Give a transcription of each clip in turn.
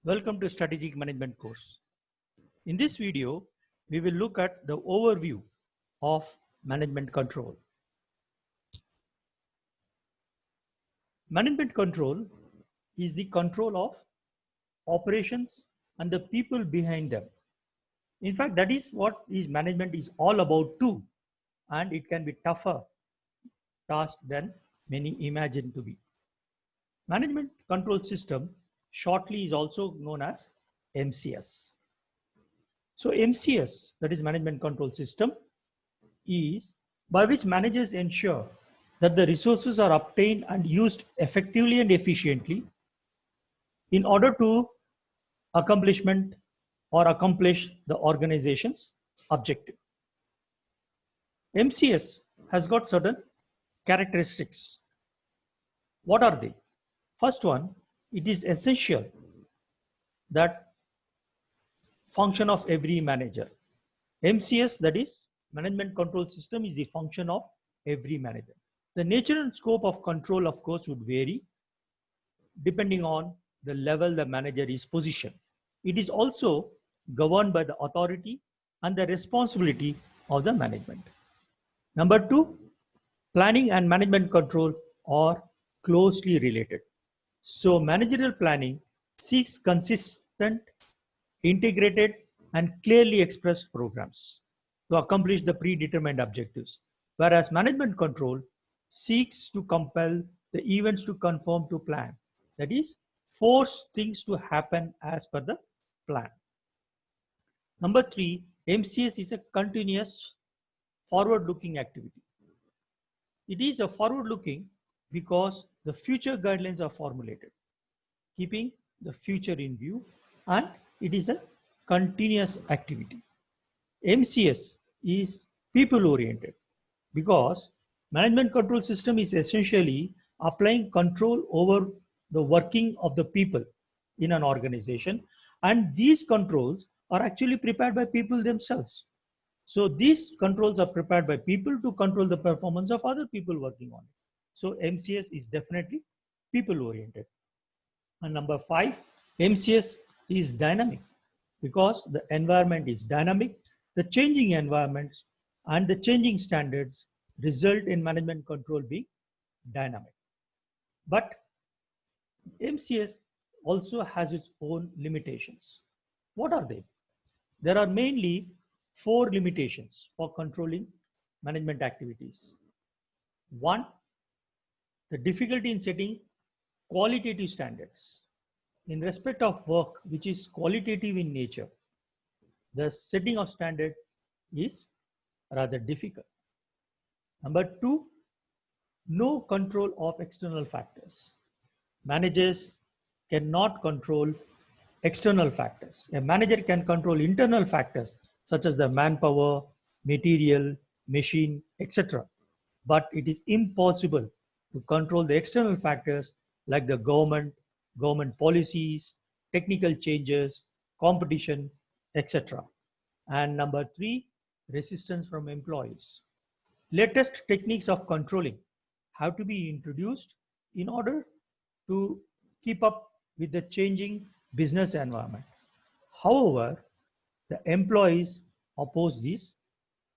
Welcome to Strategic Management course. In this video, we will look at the overview of management control. Management control is the control of operations and the people behind them. In fact, that is what management is all about too, and it can be tougher task than many imagine to be. Management control system shortly is also known as MCS. So MCS, that is management control system, is by which managers ensure that the resources are obtained and used effectively and efficiently in order to accomplish the organization's objective. MCS has got certain characteristics. What are they? First one, it is essential that function of every manager. MCS, that is management control system, is the function of every manager. The nature and scope of control, of course, would vary depending on the level the manager is positioned. It is also governed by the authority and the responsibility of the management. Number two, planning and management control are closely related. So managerial planning seeks consistent, integrated, and clearly expressed programs to accomplish the predetermined objectives, whereas management control seeks to compel the events to conform to plan, that is, force things to happen as per the plan. Number three, MCS is a continuous forward-looking activity. It is a forward-looking because the future guidelines are formulated, keeping the future in view, and it is a continuous activity. MCS is people-oriented because management control system is essentially applying control over the working of the people in an organization, and these controls are actually prepared by people themselves. So these controls are prepared by people to control the performance of other people working on it. So MCS is definitely people-oriented. And number five, MCS is dynamic because the environment is dynamic. The changing environments and the changing standards result in management control being dynamic. But MCS also has its own limitations. What are they? There are mainly four limitations for controlling management activities. One, the difficulty in setting qualitative standards. In respect of work which is qualitative in nature, the setting of standard is rather difficult. Number two, no control of external factors. Managers cannot control external factors. A manager can control internal factors such as the manpower, material, machine, etc. But it is impossible to control the external factors like the government policies, technical changes, competition, etc. And number three, resistance from employees. Latest techniques of controlling have to be introduced in order to keep up with the changing business environment. However, the employees oppose these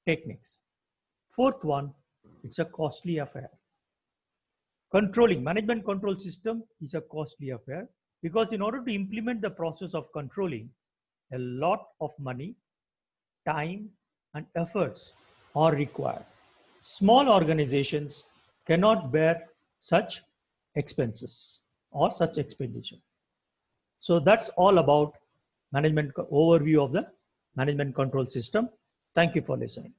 techniques. Fourth one, it's a costly affair. Controlling management control system is a costly affair because in order to implement the process of controlling, a lot of money, time, and efforts are required. Small organizations cannot bear such expenses or such expenditure. So that's all about overview of the management control system. Thank you for listening.